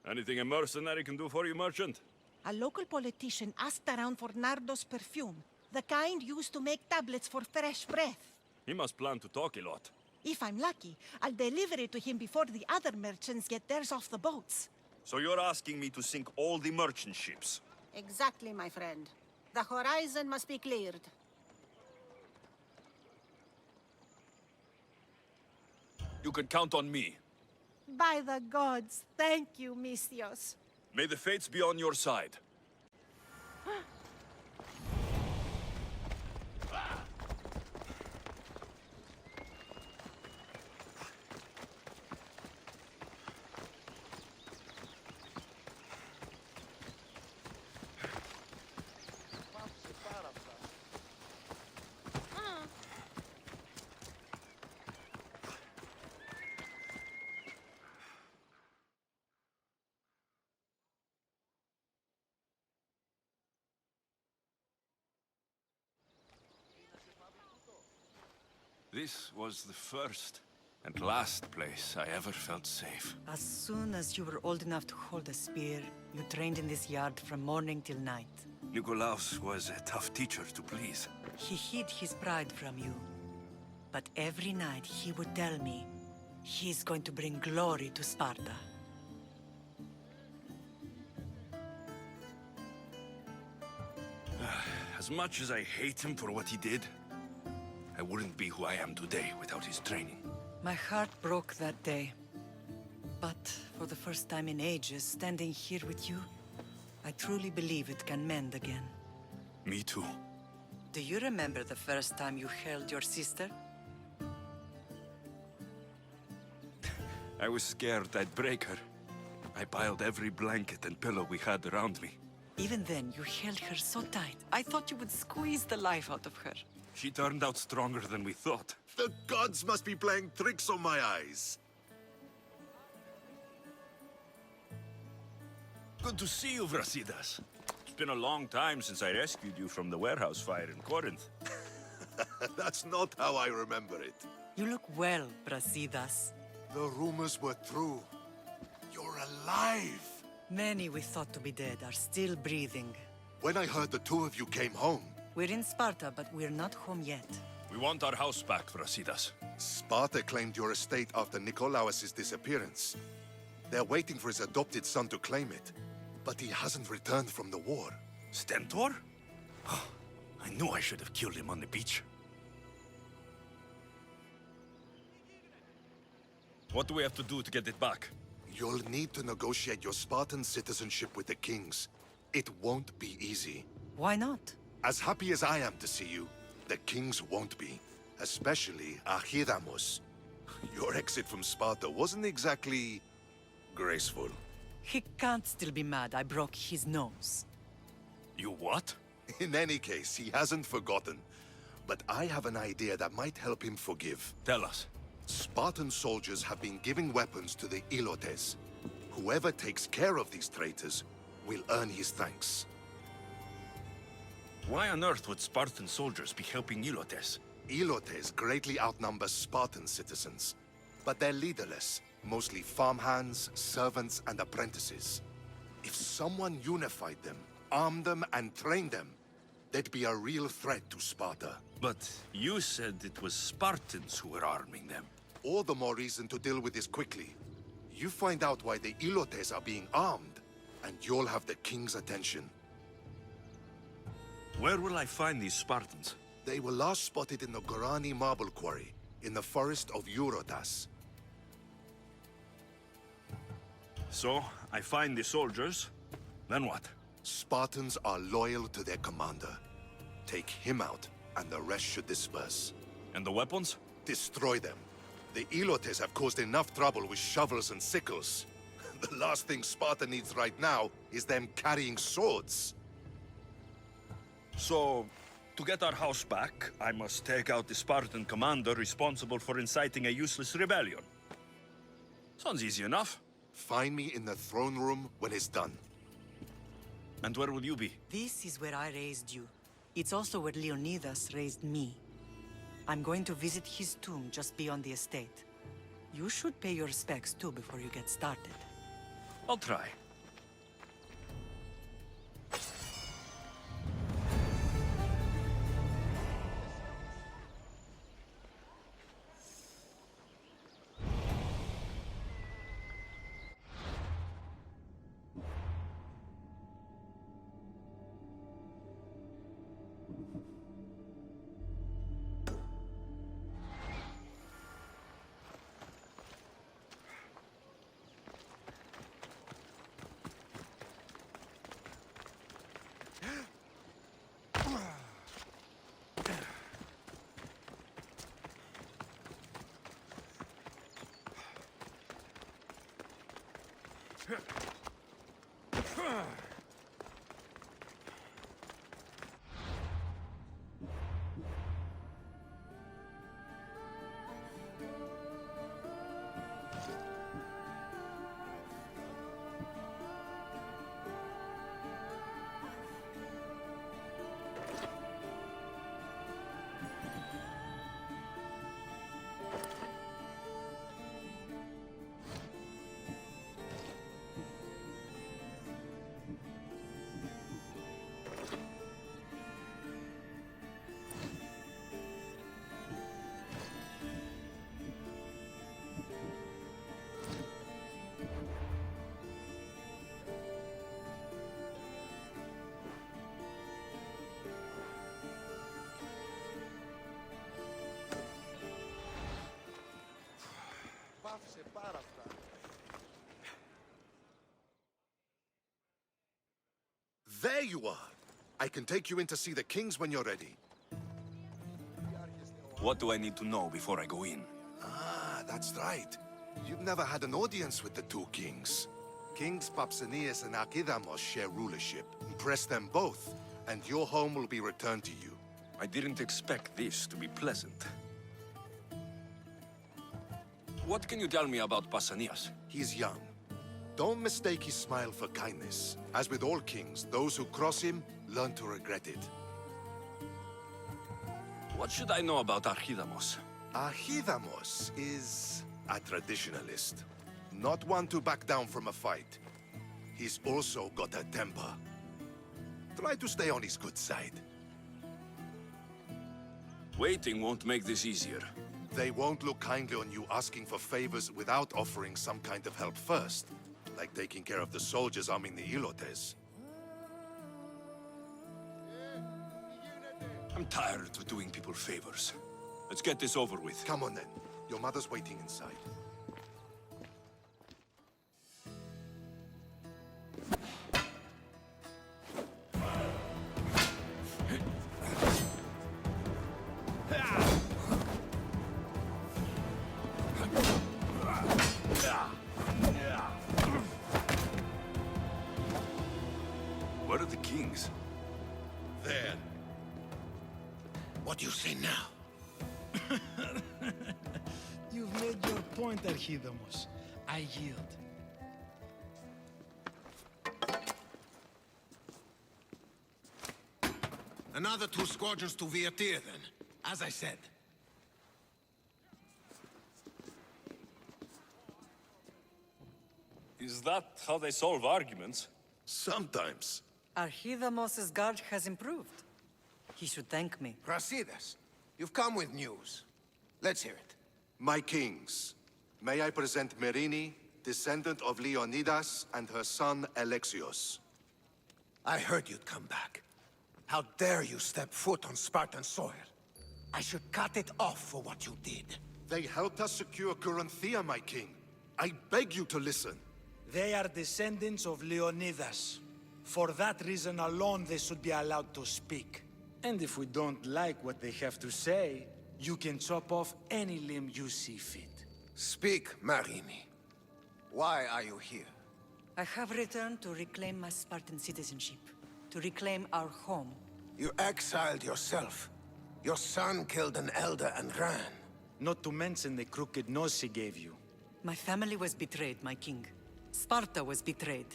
Anything a mercenary can do for you, merchant? A local politician asked around for Nardos perfume, the kind used to make tablets for fresh breath. He must plan to talk a lot. If I'm lucky, I'll deliver it to him before the other merchants get theirs off the boats. So you're asking me to sink all the merchant ships? Exactly, my friend. The horizon must be cleared. You can count on me. By the gods, thank you, Misthios. May the fates be on your side. This was the first and last place I ever felt safe. As soon as you were old enough to hold a spear, you trained in this yard from morning till night. Nikolaos was a tough teacher to please. He hid his pride from you. But every night he would tell me, he's going to bring glory to Sparta. As much as I hate him for what he did, I wouldn't be who I am today without his training. My heart broke that day. But for the first time in ages, standing here with you, I truly believe it can mend again. Me too. Do you remember the first time you held your sister? I was scared I'd break her. I piled every blanket and pillow we had around me. Even then, you held her so tight. I thought you would squeeze the life out of her. She turned out stronger than we thought. The gods must be playing tricks on my eyes. Good to see you, Brasidas. It's been a long time since I rescued you from the warehouse fire in Corinth. That's not how I remember it. You look well, Brasidas. The rumors were true. You're alive! Many we thought to be dead are still breathing. When I heard the two of you came home, We're in Sparta, but we're not home yet. We want our house back, Brasidas. Sparta claimed your estate after Nikolaos' disappearance. They're waiting for his adopted son to claim it, but he hasn't returned from the war. Stentor? I knew I should have killed him on the beach. What do we have to do to get it back? You'll need to negotiate your Spartan citizenship with the kings. It won't be easy. Why not? As happy as I am to see you, the kings won't be. Especially Archidamos. Your exit from Sparta wasn't exactly graceful. He can't still be mad I broke his nose. You what? In any case, he hasn't forgotten. But I have an idea that might help him forgive. Tell us. Spartan soldiers have been giving weapons to the Ilotes. Whoever takes care of these traitors will earn his thanks. Why on earth would Spartan soldiers be helping Ilotes? Ilotes greatly outnumber Spartan citizens, but they're leaderless, mostly farmhands, servants, and apprentices. If someone unified them, armed them, and trained them, they'd be a real threat to Sparta. But you said it was Spartans who were arming them. All the more reason to deal with this quickly. You find out why the Ilotes are being armed, and you'll have the king's attention. Where will I find these Spartans? They were last spotted in the Gorani marble quarry, in the forest of Eurotas. So, I find the soldiers, then what? Spartans are loyal to their commander. Take him out, and the rest should disperse. And the weapons? Destroy them. The Ilotes have caused enough trouble with shovels and sickles. The last thing Sparta needs right now is them carrying swords. So, to get our house back, I must take out the Spartan commander responsible for inciting a useless rebellion. Sounds easy enough. Find me in the throne room when it's done. And where will you be? This is where I raised you. It's also where Leonidas raised me. I'm going to visit his tomb just beyond the estate. You should pay your respects too before you get started. I'll try. There you are! I can take you in to see the kings when you're ready. What do I need to know before I go in? Ah, that's right. You've never had an audience with the two kings. Kings Papsanias and Archidamos share rulership. Impress them both, and your home will be returned to you. I didn't expect this to be pleasant. What can you tell me about Pausanias? He's young. Don't mistake his smile for kindness. As with all kings, those who cross him learn to regret it. What should I know about Archidamos? Archidamos is a traditionalist. Not one to back down from a fight. He's also got a temper. Try to stay on his good side. Waiting won't make this easier. They won't look kindly on you asking for favors without offering some kind of help first. Like taking care of the soldiers arming the Ilotes. I'm tired of doing people favors. Let's get this over with. Come on then. Your mother's waiting inside. Where are the kings? There. What do you say now? You've made your point, Archidamos. I yield. Another 2 squadrons to Viatir, then. As I said. Is that how they solve arguments? Sometimes. Archidamos's guard has improved. He should thank me. Brasidas, you've come with news. Let's hear it. My kings, may I present Merini, descendant of Leonidas, and her son Alexios. I heard you'd come back. How dare you step foot on Spartan soil? I should cut it off for what you did. They helped us secure Corinthia, my king. I beg you to listen. They are descendants of Leonidas. For that reason alone, they should be allowed to speak. And if we don't like what they have to say, you can chop off any limb you see fit. Speak, Marini. Why are you here? I have returned to reclaim my Spartan citizenship, to reclaim our home. You exiled yourself. Your son killed an elder and ran. Not to mention the crooked nose he gave you. My family was betrayed, my king. Sparta was betrayed.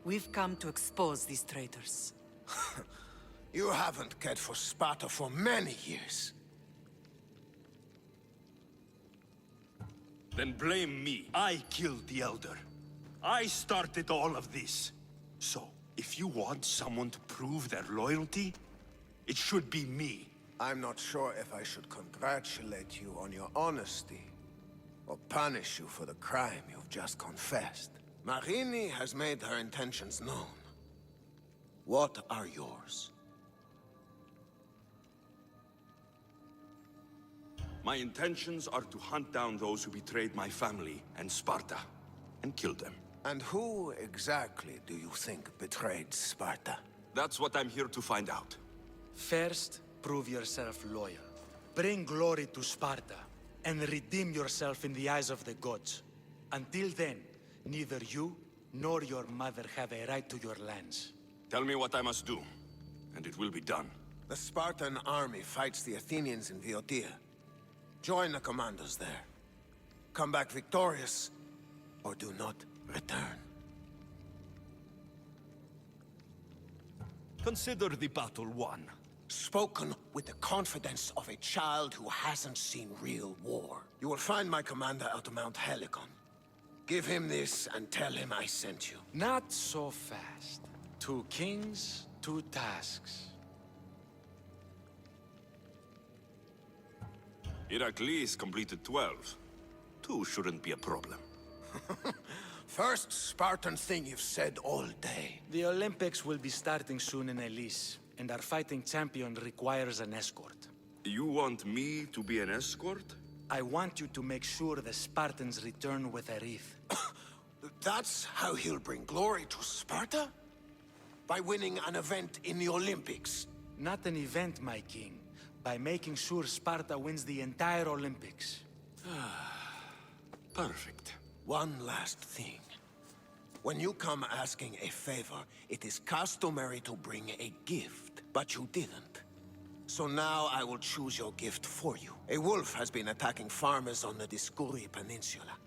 We've come to expose these traitors. You haven't cared for Sparta for many years. Then blame me. I killed the Elder. I started all of this. So, if you want someone to prove their loyalty, it should be me. I'm not sure if I should congratulate you on your honesty, or punish you for the crime you've just confessed. Marini has made her intentions known. What are yours? My intentions are to hunt down those who betrayed my family and Sparta, and kill them. And who exactly do you think betrayed Sparta? That's what I'm here to find out. First, prove yourself loyal. Bring glory to Sparta, and redeem yourself in the eyes of the gods. Until then, neither you nor your mother have a right to your lands. Tell me what I must do, and it will be done. The Spartan army fights the Athenians in Viotia. Join the commandos there. Come back victorious, or do not return. Consider the battle won. Spoken with the confidence of a child who hasn't seen real war. You will find my commander at Mount Helicon. Give him this and tell him I sent you. Not so fast. 2 kings, 2 tasks. Heracles completed 12. 2 shouldn't be a problem. First Spartan thing you've said all day. The Olympics will be starting soon in Elise, and our fighting champion requires an escort. You want me to be an escort? I want you to make sure the Spartans return with a wreath. That's how he'll bring glory to Sparta? By winning an event in the Olympics? Not an event, my king. By making sure Sparta wins the entire Olympics. Perfect. One last thing. When you come asking a favor, it is customary to bring a gift, but you didn't. So now I will choose your gift for you. A wolf has been attacking farmers on the Discuri Peninsula.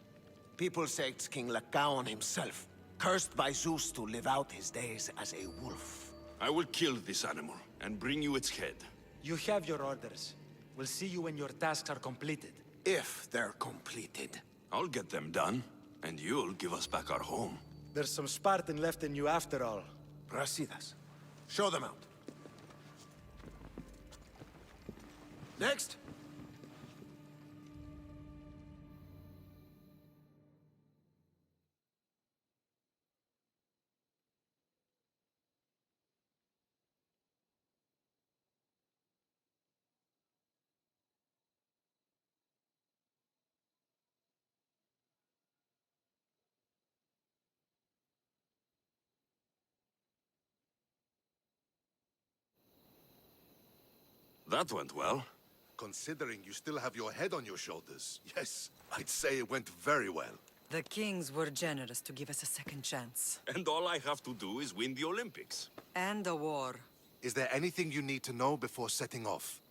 People say it's King Lycaon himself, cursed by Zeus to live out his days as a wolf. I will kill this animal and bring you its head. You have your orders. We'll see you when your tasks are completed. If they're completed. I'll get them done, and you'll give us back our home. There's some Spartan left in you after all. Brasidas. Show them out. Next. That went well. Considering you still have your head on your shoulders, yes, I'd say it went very well. The kings were generous to give us a second chance. And all I have to do is win the Olympics. And a war. Is there anything you need to know before setting off?